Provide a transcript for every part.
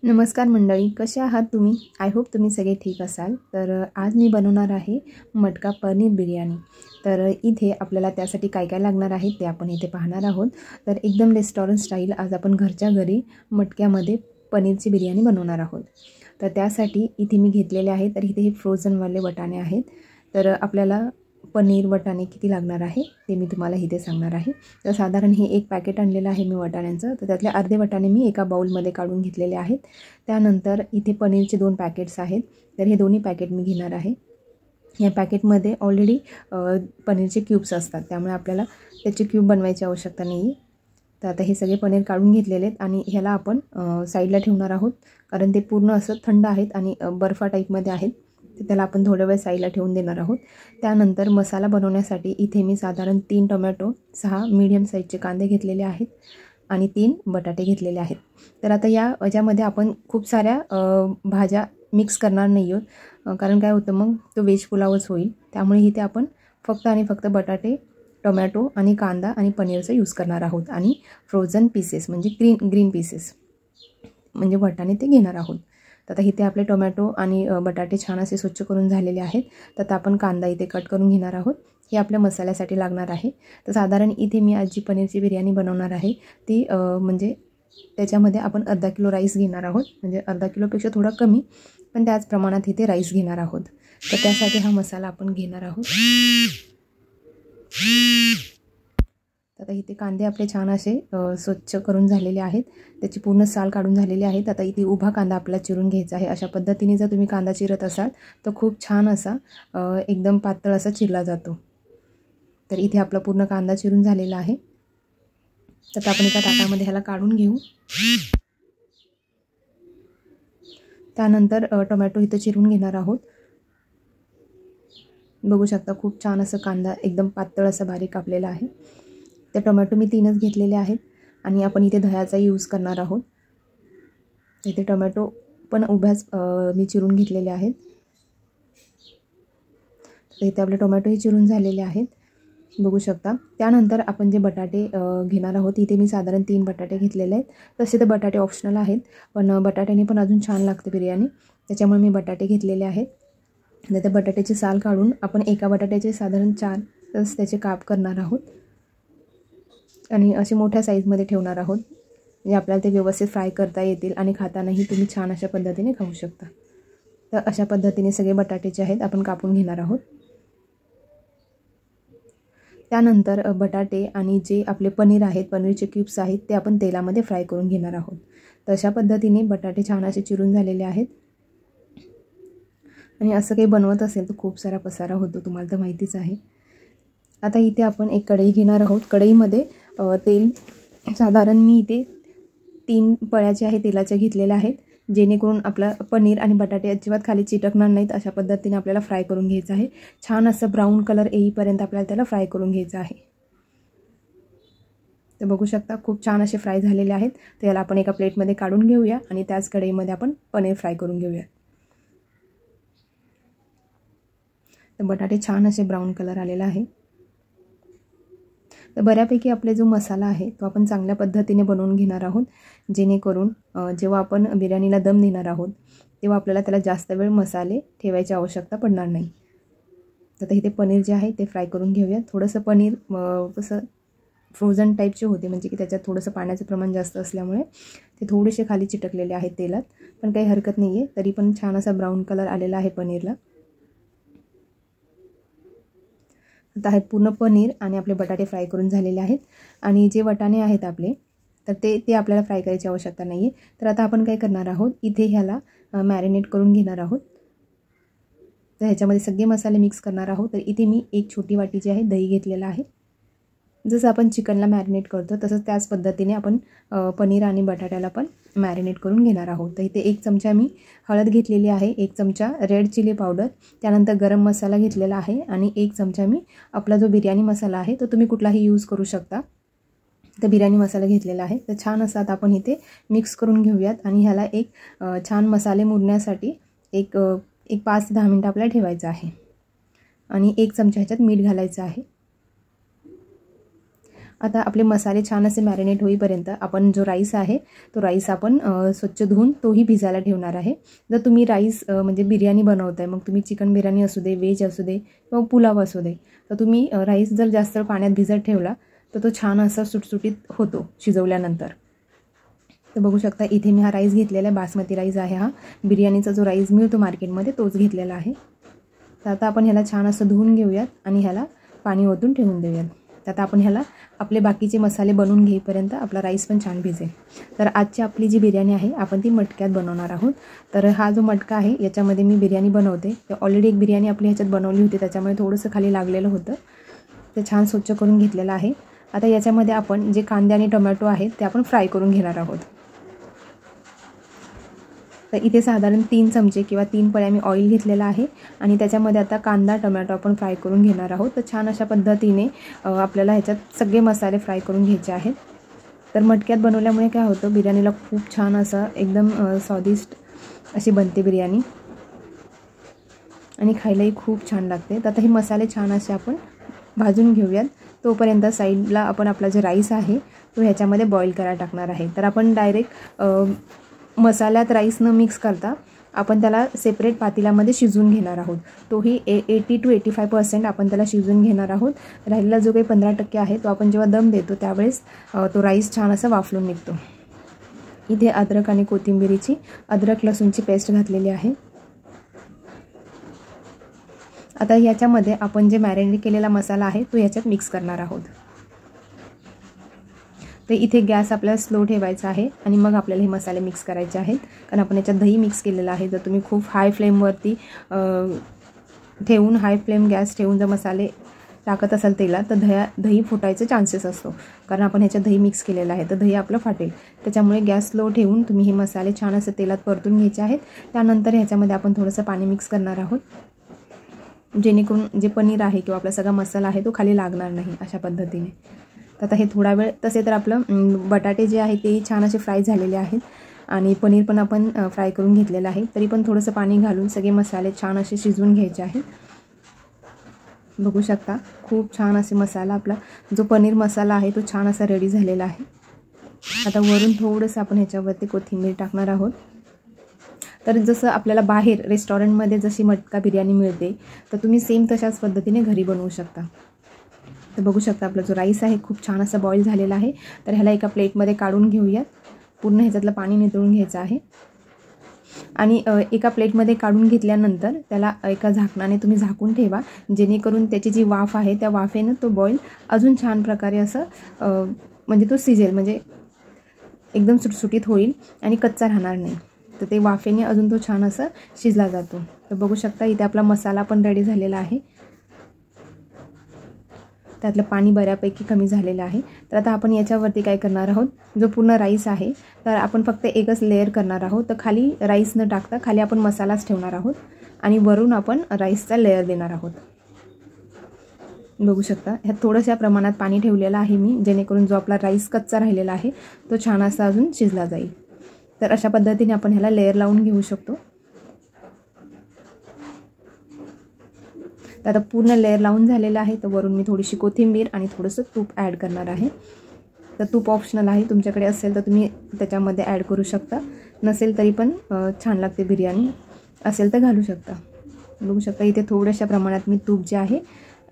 नमस्कार मंडळी, कसे आहात तुम्ही? आय होप तुम्ही सगळे ठीक असाल। तर आज मी बनवणार आहे मटका पनीर बिर्याणी। तर इथे आपल्याला त्यासाठी काय काय लागणार आहे ते आपण इथे पाहणार आहोत। तर एकदम रेस्टॉरंट स्टाईल आज आपण घरच्या घरी मटक्यामध्ये पनीरची बिर्याणी बनवणार आहोत। तर त्यासाठी इथे मी घेतलेले आहे, तर इथे हे फ्रोझनवाले वाटाणे आहेत। तर आपल्याला पनीर वाटाणे किती लागणार आहे ते मी तुम्हाला इथे सांगणार आहे। तर साधारण हे एक पॅकेट आणलेलं आहे मी वाटाण्यांचं। तर त्यातले अर्धे वाटाणे मी एका बाउलमध्ये काढून घेतलेले आहेत। त्यानंतर इथे पनीरचे 2 पॅकेट्स आहेत। तर हे दोन्ही पॅकेट मी घेणार आहे। या पॅकेटमध्ये ऑलरेडी पनीरचे क्यूब्स असतात, त्यामुळे आपल्याला त्याचे क्यूब बनवायची आवश्यकता नाही। तर आता हे सगळे पनीर काढून घेतलेले आहेत आणि ह्याला आपण साईडला ठेवणार आहोत, कारण ते पूर्ण असं थंड आहेत आणि बर्फा टाईपमध्ये आहेत। तर त्याला आपण थोडा वेळ साईडला ठेवून देणार आहोत। त्यानंतर मसाला बनवण्यासाठी इथे मी साधारण 3 टोमॅटो, 6 मीडियम साईजचे कांदे घेतलेले आहेत आणि 3 बटाटे घेतलेले आहेत। तर आता याच्यामध्ये आपण खूप साऱ्या भाज्या मिक्स करणार नाही आहोत, कारण काय होतं मग तो व्हेज पुलावच होईल। त्यामुळे इथे आपण फक्त आणि फक्त बटाटे, टोमॅटो आणि कांदा आणि पनीरचा यूज करणार आहोत आणि फ्रोझन पीसेस म्हणजे ग्रीन पीसेस म्हणजे वाटाणे ते घेणार आहोत। तर आता इथे आपले टोमॅटो आणि बटाटे छान असे स्वच्छ करून झालेले आहेत। तर आता आपण कांदा इथे कट करून घेणार आहोत। हे आपल्या मसाल्यासाठी लागणार आहे। तर साधारण इथे मी आज जी पनीरची बिर्याणी बनवणार आहे ती म्हणजे त्याच्यामध्ये आपण अर्धा किलो राईस घेणार आहोत, म्हणजे अर्धा किलोपेक्षा थोडा कमी, पण त्याच प्रमाणात इथे राईस घेणार आहोत। तर त्यासाठी हा मसाला आपण घेणार आहोत। आता इथे कांदे आपले छान असे स्वच्छ करून झालेले आहेत, त्याची पूर्ण साल काढून झालेली आहेत। आता इथे उभा कांदा आपल्याला चिरून घ्यायचा आहे। अशा पद्धतीने जर तुम्ही कांदा चिरत असाल तर खूप छान असा एकदम पातळ असा चिरला जातो। तर इथे आपला पूर्ण कांदा चिरून झालेला आहे। तर आपण एका ताटामध्ये ह्याला काढून घेऊ। त्यानंतर टोमॅटो इथे चिरून घेणार आहोत। बघू शकता खूप छान असं कांदा एकदम पातळ असं बारीक कापलेला आहे। ते टोमॅटो मी 3च घेतलेले आहेत आणि आपण इथे दह्याचा यूज करणार आहोत। इथे टोमॅटो पण उभ्याच मी चिरून घेतलेले आहेत। तर इथे आपले टोमॅटोही चिरून झालेले आहेत, बघू शकता। त्यानंतर आपण जे बटाटे घेणार आहोत, इथे मी साधारण 3 बटाटे घेतलेले आहेत। तसे तर बटाटे ऑप्शनल आहेत, पण बटाट्याने पण अजून छान लागते बिर्याणी, त्याच्यामुळे मी बटाटे घेतलेले आहेत। तर त्या बटाट्याची साल काढून आपण एका बटाट्याचे साधारण 4 तास त्याचे काप करणार आहोत आणि असे मोठ्या साईजमध्ये ठेवणार आहोत, म्हणजे आपल्याला ते व्यवस्थित फ्राय करता येतील आणि खातानाही तुम्ही छान अशा पद्धतीने खाऊ शकता। तर अशा पद्धतीने सगळे बटाटे जे आहेत आपण कापून घेणार आहोत। त्यानंतर बटाटे आणि जे आपले पनीर आहेत, पनीरचे क्यूब्स आहेत, ते आपण तेलामध्ये फ्राय करून घेणार आहोत। तर अशा पद्धतीने बटाटे छान असे चिरून झालेले आहेत। आणि असं काही बनवत असेल तर खूप सारा पसारा होतो, तुम्हाला तर माहितीच आहे। आता इथे आपण एक कढई घेणार आहोत। कढईमध्ये तेल साधारण मी इथे 3 पळ्या जे आहे तेलाच्या घेतलेल्या आहेत, जेणेकरून आपलं पनीर आणि बटाटे अजिबात खाली चिटकणार नाहीत। अशा पद्धतीने आपल्याला फ्राय करून घ्यायचं आहे। छान असं ब्राऊन कलर येईपर्यंत आपल्याला त्याला फ्राय करून घ्यायचं आहे। तर बघू शकता खूप छान असे फ्राय झालेले आहेत। तर याला आपण एका प्लेटमध्ये काढून घेऊया आणि त्याच कढईमध्ये आपण पनीर फ्राय करून घेऊया। तर बटाटे छान असे ब्राऊन कलर आलेला आहे। तर बऱ्यापैकी आपले जो मसाला आहे तो आपण चांगल्या पद्धतीने बनवून घेणार आहोत, जेणेकरून जेव्हा आपण बिर्याणीला दम देणार आहोत तेव्हा आपल्याला त्याला जास्त वेळ मसाले ठेवायची आवश्यकता पडणार नाही। तर इथे पनीर जे आहे ते फ्राय करून घेऊया। थोडंसं पनीर कसं फ्रोझन टाईपचे होते, म्हणजे की त्याच्यात थोडंसं पाण्याचं प्रमाण जास्त असल्यामुळे ते थोडेसे खाली चिटकलेले आहेत तेलात, पण काही हरकत नाही आहे। तरी पण छान असा ब्राऊन कलर आलेला आहे पनीरला। आता हे पूर्ण पनीर आणि आपले बटाटे फ्राय करून झालेले आहेत आणि जे वाटाणे आहेत आपले तर ते आपल्याला फ्राय करायची आवश्यकता नाही आहे। तर आता आपण काय करणार आहोत, इथे ह्याला मॅरिनेट करून घेणार आहोत। तर ह्याच्यामध्ये सगळे मसाले मिक्स करणार आहोत। तर इथे मी एक छोटी वाटी जी आहे दही घेतलेला आहे। जसं आपण चिकनला मॅरिनेट करतो तसंच त्याच पद्धतीने आपण पनीर आणि बटाट्याला पण मॅरिनेट करून घेणार आहोत। तर इथे 1 चमचा मी हळद घेतलेली आहे, 1 चमचा रेड चिली पावडर, त्यानंतर गरम मसाला घेतलेला आहे आणि 1 चमचा मी आपला जो बिर्याणी मसाला आहे तो तुम्ही कुठलाही यूज करू शकता। तर बिर्याणी मसाला घेतलेला आहे। तर छान असा आता आपण इथे मिक्स करून घेऊयात आणि ह्याला एक छान मसाले मुरण्यासाठी एक 5 ते 10 मिनिटं आपल्याला ठेवायचं आहे आणि 1 चमचा ह्याच्यात मीठ घालायचं आहे। आता आपले मसाले छान असे मॅरिनेट होईपर्यंत आपण जो राईस आहे तो राईस आपण स्वच्छ धुवून तोही भिजायला ठेवणार आहे. जर तुम्ही राईस म्हणजे बिर्याणी बनवताय, मग तुम्ही चिकन बिर्याणी असू दे, व्हेज असू दे किंवा पुलाव असू दे, तर तुम्ही राईस जर जास्त पाण्यात भिजत ठेवला तर तो छान असा सुटसुटीत होतो शिजवल्यानंतर. तर बघू शकता इथे मी हा राईस घेतलेला आहे, बासमती राईस आहे हा. बिर्याणीचा जो राईस मिळतो मार्केटमध्ये तोच घेतलेला आहे. तर आता आपण ह्याला छान असं धुवून घेऊयात आणि ह्याला पाणी ओतून ठेवून देऊयात. तर आता आपण ह्याला आपले बाकीचे मसाले बनवून घेईपर्यंत आपला राईस पण छान भिजेल. तर आजची आपली जी बिर्याणी आहे आपण ती मटक्यात बनवणार आहोत. तर हा जो मटका आहे याच्यामध्ये मी बिर्याणी बनवते. तर ऑलरेडी एक बिर्याणी आपली ह्याच्यात बनवली होती, त्याच्यामुळे थोडंसं खाली लागलेलं होतं. ते छान स्वच्छ करून घेतलेलं आहे. आता याच्यामध्ये आपण जे कांदे आणि टोमॅटो आहेत ते आपण फ्राय करून घेणार आहोत. तर इथे साधारण 3 चमचे किंवा 3 पळ्या मी ऑइल घेतलेला आहे आणि त्याच्यामध्ये आता कांदा टोमॅटो आपण फ्राय करून घेणार आहोत. तर छान अशा पद्धतीने आपल्याला ह्याच्यात सगळे मसाले फ्राय करून घ्यायचे आहेत. तर मटक्यात बनवल्यामुळे काय होतं, बिर्याणीला खूप छान असं एकदम स्वादिष्ट अशी बनते बिर्याणी आणि खायलाही खूप छान लागते. तर आता हे मसाले छान असे आपण भाजून घेऊयात. तोपर्यंत साईडला आपण आपला जो राईस आहे तो ह्याच्यामध्ये बॉईल करायला टाकणार आहे. तर आपण डायरेक्ट मसाल्यात राईस न मिक्स करता आपण त्याला सेपरेट पातेल्यामध्ये शिजवून घेणार आहोत. तोही 80 to 85% आपण त्याला शिजवून घेणार आहोत. राहिलेला जो काही 15% आहे तो आपण जेव्हा दम देतो त्यावेळेस तो राईस छान असा वाफलून निघतो. इथे अद्रक आणि कोथिंबिरीची अद्रक लसूणची पेस्ट घातलेली आहे. आता याच्यामध्ये आपण जे मॅरिनेट केलेला मसाला आहे तो याच्यात मिक्स करणार आहोत. तर इथे गॅस आपल्याला स्लो ठेवायचा आहे आणि मग आपल्याला हे मसाले मिक्स करायचे आहेत, कारण आपण याच्यात दही मिक्स केलेलं आहे. जर तुम्ही खूप हाय फ्लेमवरती ठेवून हाय फ्लेम गॅस ठेवून जर मसाले टाकत असाल तेलात तर दही फुटायचे चान्सेस असतो, कारण आपण ह्याच्यात दही मिक्स केलेलं आहे तर दही आपलं फाटेल. त्याच्यामुळे गॅस स्लो ठेवून तुम्ही हे मसाले छान असे तेलात परतून घ्यायचे आहेत. त्यानंतर ह्याच्यामध्ये आपण थोडंसं पाणी मिक्स करणार आहोत, जेणेकरून जे पनीर आहे किंवा आपला सगळा मसाला आहे तो खाली लागणार नाही अशा पद्धतीने. तर आता हे थोडा वेळ तसे तर आपलं बटाटे जे आहे ते छान असे फ्राय झालेले आहेत आणि पनीर पण आपण फ्राय करून घेतलेलं आहे. तरी पण थोडंसं पाणी घालून सगळे मसाले छान असे शिजवून घ्यायचे आहेत. बघू शकता खूप छान असे मसाला आपला जो पनीर मसाला आहे तो छान असा रेडी झालेला आहे. आता वरून थोडंसं आपण ह्याच्यावरती कोथिंबीर टाकणार आहोत. तर जसं आपल्याला बाहेर रेस्टॉरंटमध्ये जशी मटका बिर्याणी मिळते तर तुम्ही सेम तशाच पद्धतीने घरी बनवू शकता. तर बघू शकता आपला जो राईस आहे खूप छान असा बॉईल झालेला आहे. तर ह्याला एका प्लेटमध्ये काढून घेऊयात. पूर्ण ह्याच्यातलं पाणी निथळून घ्यायचं आहे आणि एका प्लेटमध्ये काढून घेतल्यानंतर त्याला एका झाकणाने तुम्ही झाकून ठेवा, जेणेकरून त्याची जी वाफ आहे त्या वाफेनं तो बॉईल अजून छान प्रकारे असं म्हणजे तो शिजेल, म्हणजे एकदम सुटसुटीत होईल आणि कच्चा राहणार नाही. तर ते वाफेने अजून तो छान असा शिजला जातो. तर बघू शकता इथे आपला मसाला पण रेडी झालेला आहे. त्यातलं पाणी बऱ्यापैकी कमी झालेलं आहे. तर आता आपण याच्यावरती काय करणार आहोत, जो पूर्ण राईस आहे तर आपण फक्त एकच लेअर करणार आहोत. तर खाली राईस न टाकता खाली आपण मसालाच ठेवणार आहोत आणि वरून आपण राईसचा लेअर देणार आहोत. बघू शकता ह्यात थोड्याशा प्रमाणात पाणी ठेवलेलं आहे मी, जेणेकरून जो आपला राईस कच्चा राहिलेला आहे तो छान असा अजून शिजला जाईल. तर अशा पद्धतीने आपण ह्याला लेअर लावून घेऊ शकतो. तर आता पूर्ण लेअर लावून झालेलं आहे. तर वरून मी थोडीशी कोथिंबीर आणि थोडंसं तूप ॲड करणार आहे. तर तूप ऑप्शनल आहे, तुमच्याकडे असेल तर तुम्ही त्याच्यामध्ये ॲड करू शकता, नसेल तरी पण छान लागते बिर्याणी, असेल तर घालू शकता. बघू शकता इथे थोड्याशा प्रमाणात मी तूप जे आहे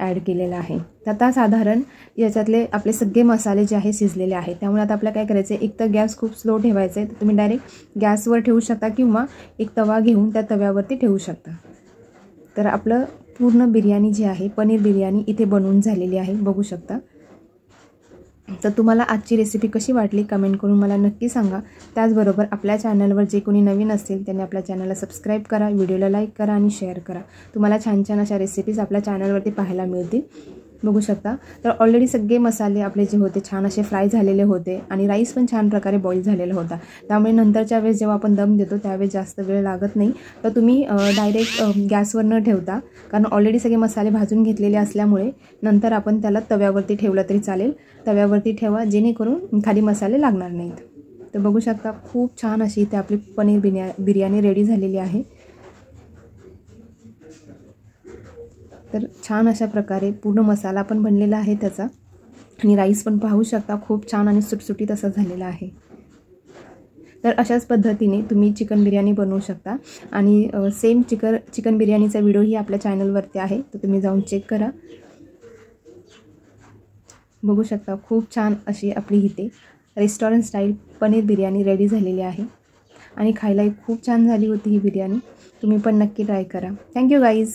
ॲड केलेलं आहे. तर आता साधारण याच्यातले आपले सगळे मसाले जे आहे शिजलेले आहेत. त्यामुळे आता आपल्याला काय करायचं आहे, एक तर गॅस खूप स्लो ठेवायचा आहे. तर तुम्ही डायरेक्ट गॅसवर ठेवू शकता किंवा एक तवा घेऊन त्या तव्यावरती ठेवू शकता. तर आपलं पूर्ण बिर्याणी जी आहे पनीर बिर्याणी इथे बनवून झालेली आहे, बघू शकता. तर तुम्हाला आजची रेसिपी कशी वाटली कमेंट करून मला नक्की सांगा. त्याचबरोबर आपल्या चॅनलवर जे कोणी नवीन असेल त्यांनी आपल्या चॅनलला सबस्क्राईब करा, व्हिडिओला लाईक करा आणि शेअर करा. तुम्हाला छान छान अशा रेसिपीज आपल्या चॅनलवरती पाहायला मिळतील. बघू शकता तर ऑलरेडी सगळे मसाले आपले जे होते छान असे फ्राय झालेले होते आणि राईस पण छान प्रकारे बॉईल झालेला होता. त्यामुळे नंतरच्या वेळेस जेव्हा आपण दम देतो त्यावेळेस जास्त वेळ लागत नाही. तर तुम्ही डायरेक्ट गॅसवर न ठेवता, कारण ऑलरेडी सगळे मसाले भाजून घेतलेले असल्यामुळे नंतर आपण त्याला तव्यावरती ठेवलं तरी चालेल. तव्यावरती ठेवा, जेणेकरून खाली मसाले लागणार नाहीत. तर बघू शकता खूप छान अशी इथे आपली पनीर बिर्याणी रेडी झालेली आहे. तर छान अशा प्रकारे पूर्ण मसाला पण बनलेला आहे त्याचा आणि राईस पण पाहू शकता खूप छान आणि सुटसुटीत असा झालेला आहे। तर अशाच पद्धतीने तुम्ही चिकन बिर्याणी बनवू शकता आणि सेम चिकन बिर्याणीचा व्हिडिओही आपल्या चॅनलवरती आहे, तर तुम्ही जाऊन चेक करा। बघू शकता खूप छान अशी आपली इथे restaurant style paneer biryani ready झालेली आहे आणि खायलाही खूप छान झाली होती ही बिर्याणी। तुम्ही पण नक्की ट्राय करा। Thank you guys.